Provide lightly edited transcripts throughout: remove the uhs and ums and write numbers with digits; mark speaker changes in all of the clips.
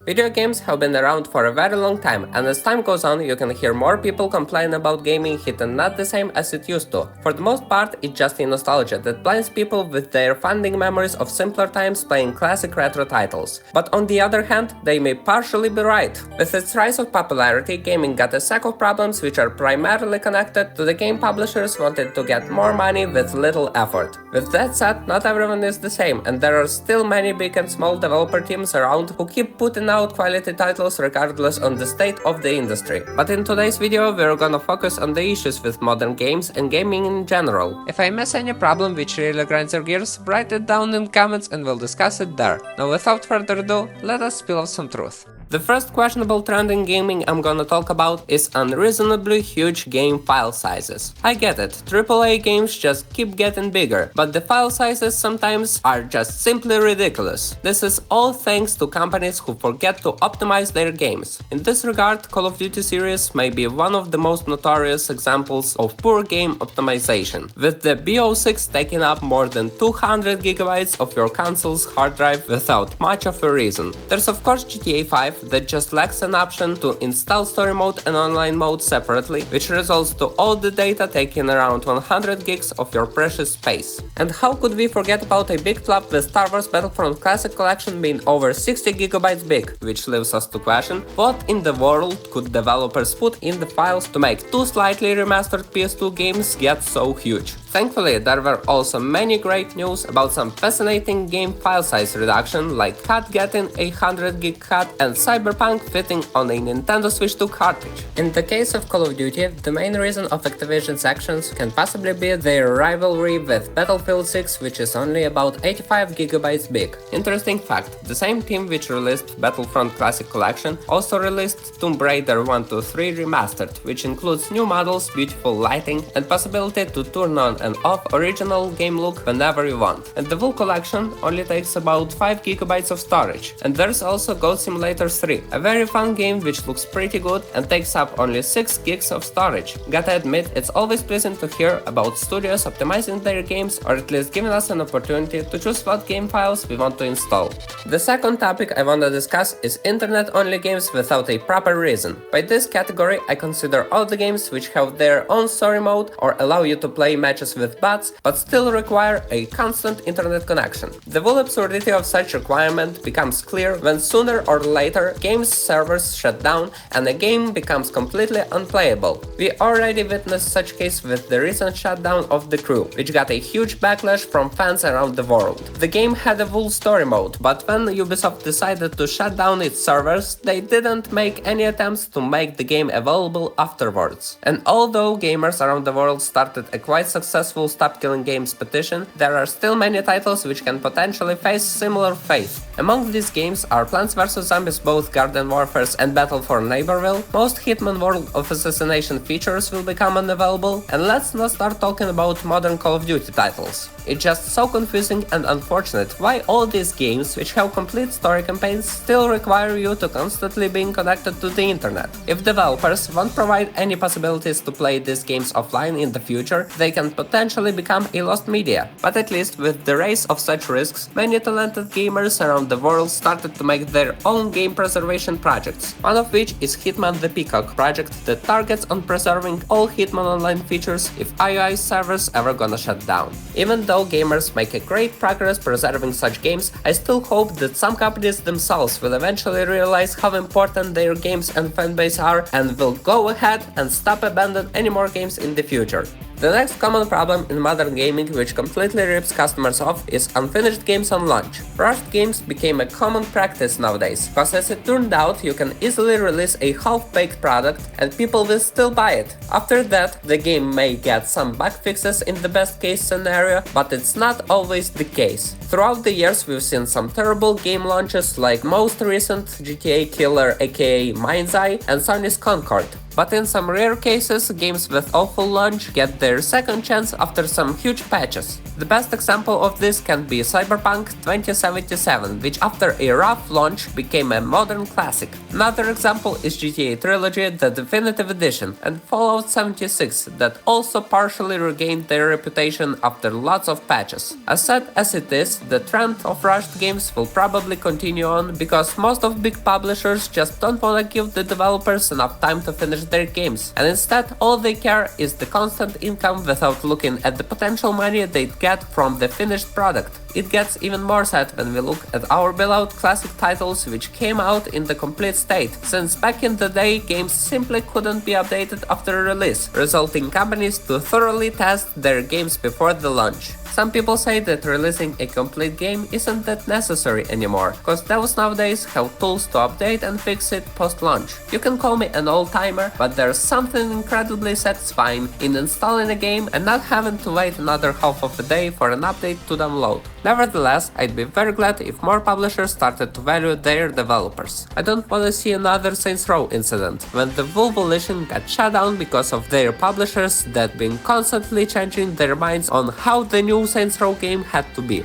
Speaker 1: Video games have been around for a very long time, and as time goes on, you can hear more people complain about gaming hitting not the same as it used to. For the most part, it's just a nostalgia that blinds people with their fonding memories of simpler times playing classic retro titles. But on the other hand, they may partially be right. With its rise of popularity, gaming got a sack of problems which are primarily connected to the game publishers wanted to get more money with little effort. With that said, not everyone is the same, and there are still many big and small developer teams around who keep putting out quality titles regardless on the state of the industry. But in today's video, we're gonna focus on the issues with modern games and gaming in general. If I miss any problem which really grinds your gears, write it down in comments and we'll discuss it there. Now without further ado, let us spill off some truth. The first questionable trend in gaming I'm gonna talk about is unreasonably huge game file sizes. I get it, AAA games just keep getting bigger, but the file sizes sometimes are just simply ridiculous. This is all thanks to companies who forget to optimize their games. In this regard, Call of Duty series may be one of the most notorious examples of poor game optimization, with the BO6 taking up more than 200 GB of your console's hard drive without much of a reason. There's of course GTA 5 that just lacks an option to install story mode and online mode separately, which results to all the data taking around 100 gigs of your precious space. And how could we forget about a big flop with Star Wars Battlefront Classic Collection being over 60 GB big, which leaves us to question what in the world could developers put in the files to make two slightly remastered PS2 games get so huge. Thankfully, there were also many great news about some fascinating game file size reduction, like CUT getting a 100 gig cut and Cyberpunk fitting on a Nintendo Switch 2 cartridge. In the case of Call of Duty, the main reason of Activision's actions can possibly be their rivalry with Battlefield 6, which is only about 85 GB big. Interesting fact, the same team which released Battlefront Classic Collection also released Tomb Raider 1-3 Remastered, which includes new models, beautiful lighting, and possibility to turn on and off original game look whenever you want. And the full collection only takes about 5 GB of storage. And there's also Goat Simulator 3, a very fun game which looks pretty good and takes up only 6 gigs of storage. Gotta admit, it's always pleasant to hear about studios optimizing their games or at least giving us an opportunity to choose what game files we want to install. The second topic I want to discuss is internet-only games without a proper reason. By this category, I consider all the games which have their own story mode or allow you to play matches with bots, but still require a constant internet connection. The full absurdity of such requirement becomes clear when sooner or later games servers shut down and the game becomes completely unplayable. We already witnessed such case with the recent shutdown of The Crew, which got a huge backlash from fans around the world. The game had a full story mode, but when Ubisoft decided to shut down its servers, they didn't make any attempts to make the game available afterwards. And although gamers around the world started a quite successful Stop Killing Games petition, there are still many titles which can potentially face similar fate. Among these games are Plants vs Zombies, both Garden Warfare and Battle for Neighborville. Most Hitman World of Assassination features will become unavailable, and let's not start talking about modern Call of Duty titles. It's just so confusing and unfortunate why all these games which have complete story campaigns still require you to constantly being connected to the internet. If developers won't provide any possibilities to play these games offline in the future, they can potentially become a lost media. But at least with the rise of such risks, many talented gamers around the world started to make their own game preservation projects, one of which is Hitman the Peacock project that targets on preserving all Hitman Online features if iOS servers ever gonna shut down. Even though gamers make a great progress preserving such games, I still hope that some companies themselves will eventually realize how important their games and fanbase are and will go ahead and stop abandoning any more games in the future. The next common problem in modern gaming which completely rips customers off is unfinished games on launch. Rushed games became a common practice nowadays, because as it turned out, you can easily release a half-baked product and people will still buy it. After that, the game may get some bug fixes in the best case scenario, but it's not always the case. Throughout the years, we've seen some terrible game launches like most recent GTA Killer aka Mind's Eye and Sony's Concord. But in some rare cases, games with awful launch get their second chance after some huge patches. The best example of this can be Cyberpunk 2077, which after a rough launch became a modern classic. Another example is GTA Trilogy, the Definitive Edition, and Fallout 76 that also partially regained their reputation after lots of patches. As sad as it is, the trend of rushed games will probably continue on because most of big publishers just don't wanna give the developers enough time to finish their games, and instead all they care is the constant income without looking at the potential money they'd get from the finished product. It gets even more sad when we look at our beloved classic titles which came out in the complete state, since back in the day games simply couldn't be updated after release, resulting companies to thoroughly test their games before the launch. Some people say that releasing a complete game isn't that necessary anymore, cause devs nowadays have tools to update and fix it post-launch. You can call me an old-timer, but there's something incredibly satisfying in installing a game and not having to wait another half of a day for an update to download. Nevertheless, I'd be very glad if more publishers started to value their developers. I don't wanna see another Saints Row incident, when the Volition got shut down because of their publishers that been constantly changing their minds on how the new Saints Row game had to be.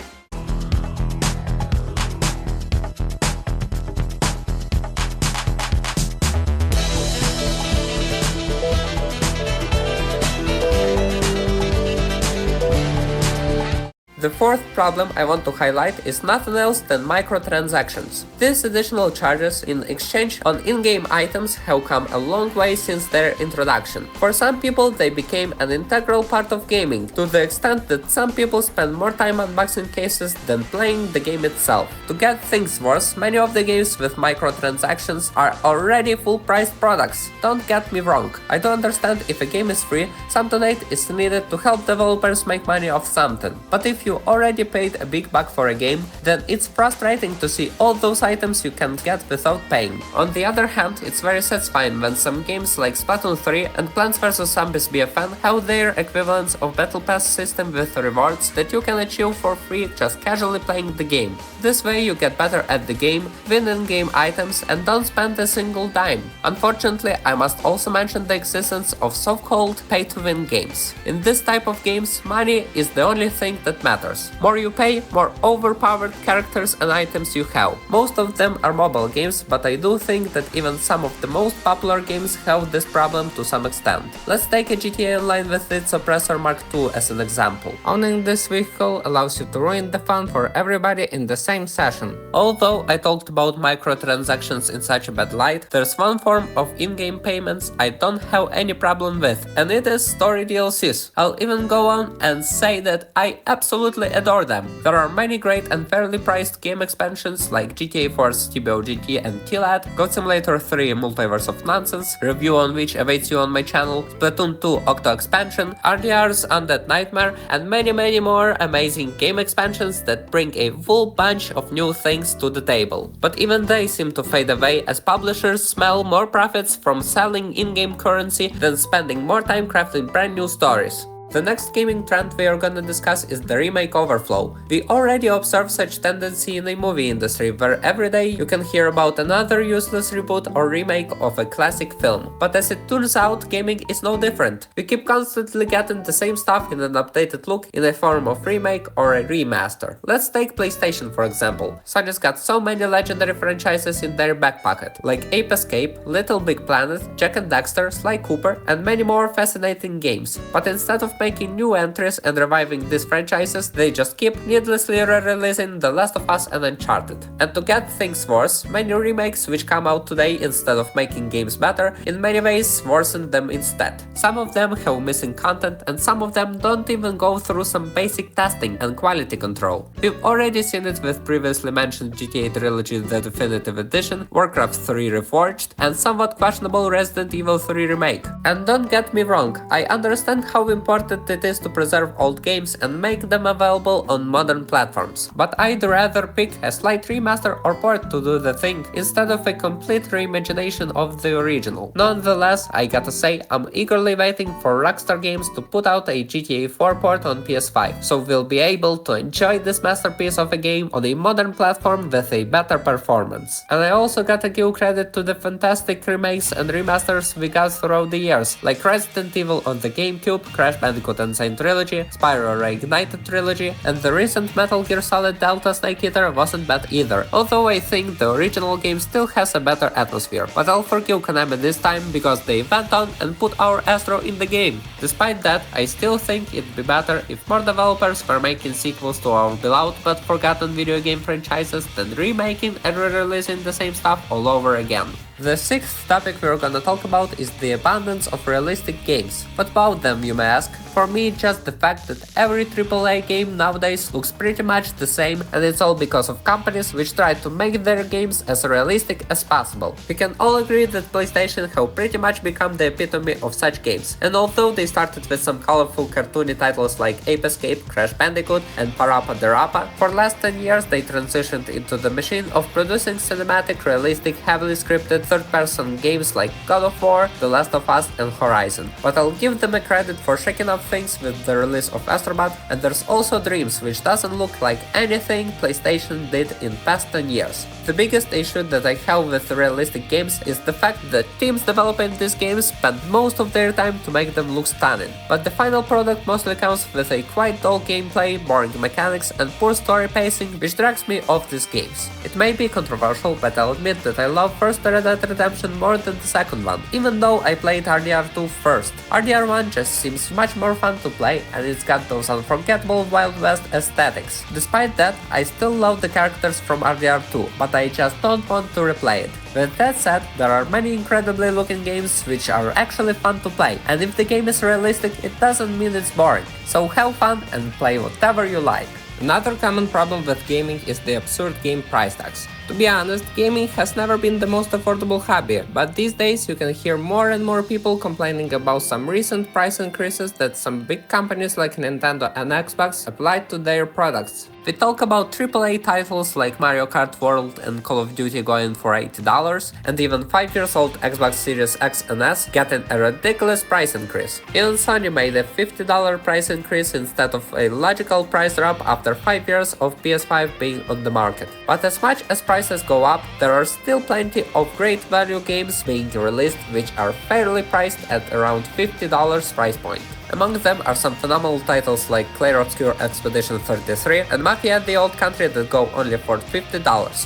Speaker 1: The fourth problem I want to highlight is nothing else than microtransactions. These additional charges in exchange on in-game items have come a long way since their introduction. For some people, they became an integral part of gaming, to the extent that some people spend more time unboxing cases than playing the game itself. To get things worse, many of the games with microtransactions are already full-priced products. Don't get me wrong, I do understand if a game is free, some donate is needed to help developers make money off something. But if you already paid a big buck for a game, then it's frustrating to see all those items you can get without paying. On the other hand, it's very satisfying when some games like Splatoon 3 and Plants vs Zombies BO7 have their equivalents of Battle Pass system with rewards that you can achieve for free just casually playing the game. This way you get better at the game, win in-game items, and don't spend a single dime. Unfortunately, I must also mention the existence of so-called pay-to-win games. In this type of games, money is the only thing that matters. More you pay, more overpowered characters and items you have. Most of them are mobile games, but I do think that even some of the most popular games have this problem to some extent. Let's take a GTA Online with its Oppressor Mark II as an example. Owning this vehicle allows you to ruin the fun for everybody in the same session. Although I talked about microtransactions in such a bad light, there's one form of in-game payments I don't have any problem with, and it is story DLCs. I'll even go on and say that I absolutely adore them. There are many great and fairly priced game expansions like GTA 4's TBOGT and TLAD, God Simulator 3 Multiverse of Nonsense, review on which awaits you on my channel, Splatoon 2 Octo Expansion, RDR's Undead Nightmare, and many more amazing game expansions that bring a full bunch of new things to the table. But even they seem to fade away as publishers smell more profits from selling in-game currency than spending more time crafting brand new stories. The next gaming trend we are gonna discuss is the Remake Overflow. We already observe such tendency in the movie industry, where every day you can hear about another useless reboot or remake of a classic film. But as it turns out, gaming is no different. We keep constantly getting the same stuff in an updated look in a form of remake or a remaster. Let's take PlayStation for example. Sony's got so many legendary franchises in their back pocket, like Ape Escape, Little Big Planet, Jak and Daxter, Sly Cooper, and many more fascinating games. But instead of making new entries and reviving these franchises, they just keep needlessly re-releasing The Last of Us and Uncharted. And to get things worse, many remakes which come out today, instead of making games better, in many ways worsen them instead. Some of them have missing content, and some of them don't even go through some basic testing and quality control. We've already seen it with previously mentioned GTA Trilogy The Definitive Edition, Warcraft 3 Reforged, and somewhat questionable Resident Evil 3 Remake. And don't get me wrong, I understand how important important it is to preserve old games and make them available on modern platforms. But I'd rather pick a slight remaster or port to do the thing instead of a complete reimagination of the original. Nonetheless, I gotta say, I'm eagerly waiting for Rockstar Games to put out a GTA 4 port on PS5, so we'll be able to enjoy this masterpiece of a game on a modern platform with a better performance. And I also gotta give credit to the fantastic remakes and remasters we got throughout the years, like Resident Evil on the GameCube, Crash Bandicoot Insane Trilogy, Spyro Reignited Trilogy, and the recent Metal Gear Solid Delta Snake Eater wasn't bad either, although I think the original game still has a better atmosphere. But I'll forgive Konami this time because they went on and put our Astro in the game. Despite that, I still think it'd be better if more developers were making sequels to our beloved but forgotten video game franchises than remaking and re-releasing the same stuff all over again. The sixth topic we're gonna talk about is the abundance of realistic games. What about them, you may ask? For me, just the fact that every AAA game nowadays looks pretty much the same, and it's all because of companies which try to make their games as realistic as possible. We can all agree that PlayStation have pretty much become the epitome of such games, and although they started with some colorful cartoony titles like Ape Escape, Crash Bandicoot, and Parappa the Rapper, for the last 10 years they transitioned into the machine of producing cinematic, realistic, heavily scripted third-person games like God of War, The Last of Us, and Horizon. But I'll give them a credit for shaking up things with the release of Astrobot, and there's also Dreams, which doesn't look like anything PlayStation did in past 10 years. The biggest issue that I have with realistic games is the fact that teams developing these games spend most of their time to make them look stunning, but the final product mostly comes with a quite dull gameplay, boring mechanics, and poor story pacing, which drags me off these games. It may be controversial, but I'll admit that I love first Red Dead Redemption more than the second one, even though I played RDR2 first. RDR1 just seems much more fun to play, and it's got those unforgettable Wild West aesthetics. Despite that, I still love the characters from RDR2, but I just don't want to replay it. With that said, there are many incredibly looking games which are actually fun to play, and if the game is realistic, it doesn't mean it's boring. So have fun and play whatever you like. Another common problem with gaming is the absurd game price tags. To be honest, gaming has never been the most affordable hobby, but these days you can hear more and more people complaining about some recent price increases that some big companies like Nintendo and Xbox applied to their products. We talk about AAA titles like Mario Kart World and Call of Duty going for $80, and even 5 years old Xbox Series X and S getting a ridiculous price increase. Even Sony made a $50 price increase instead of a logical price drop after 5 years of PS5 being on the market. But as much as prices go up, there are still plenty of great value games being released which are fairly priced at around $50 price point. Among them are some phenomenal titles like Clair Obscur Expedition 33 and Mafia the Old Country that go only for $50,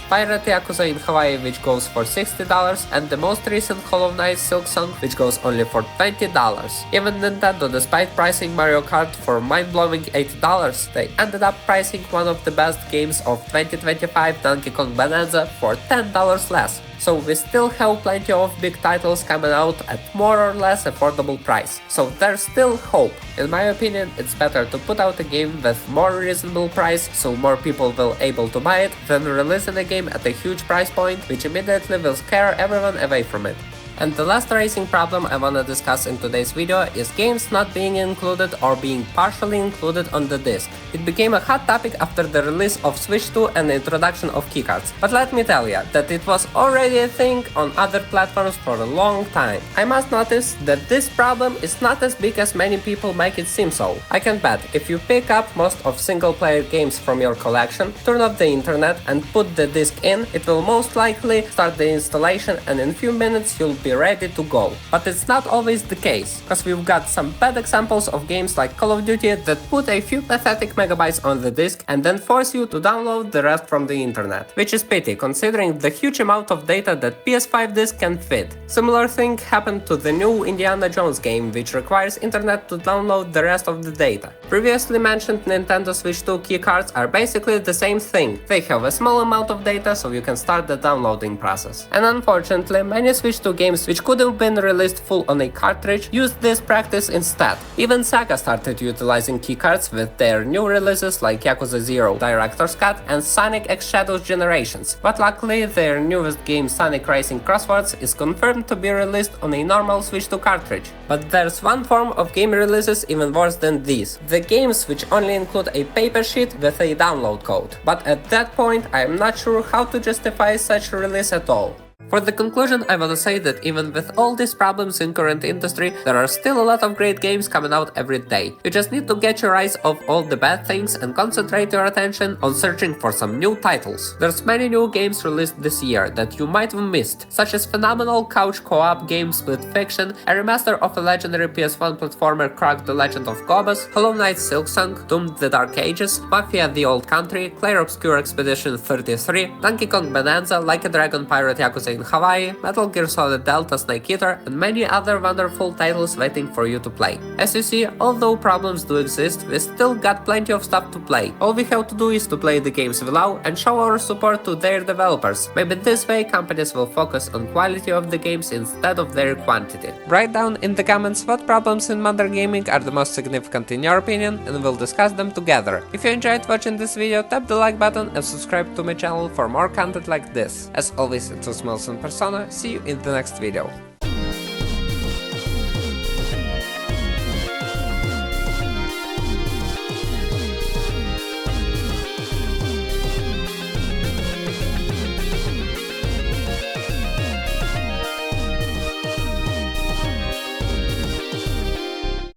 Speaker 1: Pirate Yakuza in Hawaii which goes for $60, and the most recent Hollow Knight Silksong which goes only for $20. Even Nintendo, despite pricing Mario Kart for mind-blowing $80, they ended up pricing one of the best games of 2025, Donkey Kong Bonanza, for $10 less. So we still have plenty of big titles coming out at more or less affordable price. So there's still hope. In my opinion, it's better to put out a game with more reasonable price so more people will able to buy it than releasing a game at a huge price point which immediately will scare everyone away from it. And the last racing problem I wanna discuss in today's video is games not being included or being partially included on the disc. It became a hot topic after the release of Switch 2 and the introduction of keycards, but let me tell ya that it was already a thing on other platforms for a long time. I must notice that this problem is not as big as many people make it seem so. I can bet if you pick up most of single-player games from your collection, turn off the internet and put the disc in, it will most likely start the installation and in few minutes you'll be ready to go. But it's not always the case, cause we've got some bad examples of games like Call of Duty that put a few pathetic megabytes on the disc and then force you to download the rest from the internet. Which is pity, considering the huge amount of data that PS5 disc can fit. Similar thing happened to the new Indiana Jones game, which requires internet to download the rest of the data. Previously mentioned Nintendo Switch 2 keycards are basically the same thing. They have a small amount of data so you can start the downloading process. And unfortunately, many Switch 2 games games which could have been released full on a cartridge used this practice instead. Even Sega started utilizing keycards with their new releases like Yakuza 0 Director's Cut and Sonic X Shadows Generations, but luckily their newest game Sonic Racing Crosswords is confirmed to be released on a normal Switch 2 cartridge. But there's one form of game releases even worse than these: the games which only include a paper sheet with a download code. But at that point I am not sure how to justify such a release at all. For the conclusion, I wanna say that even with all these problems in current industry, there are still a lot of great games coming out every day. You just need to get your eyes off all the bad things and concentrate your attention on searching for some new titles. There's many new games released this year that you might have missed, such as phenomenal couch co-op game Split Fiction, a remaster of a legendary PS1 platformer Krog the Legend of Gobus, Hollow Knight Silksong, Doom the Dark Ages, Mafia the Old Country, Clair Obscur Expedition 33, Donkey Kong Bonanza, Like a Dragon Pirate Yakuza in Hawaii, Metal Gear Solid Delta Snake Eater, and many other wonderful titles waiting for you to play. As you see, although problems do exist, we still got plenty of stuff to play. All we have to do is to play the games we love and show our support to their developers. Maybe this way companies will focus on quality of the games instead of their quantity. Write down in the comments what problems in modern gaming are the most significant in your opinion, and we'll discuss them together. If you enjoyed watching this video, tap the like button and subscribe to my channel for more content like this. As always, it was Persona. See you in the next video.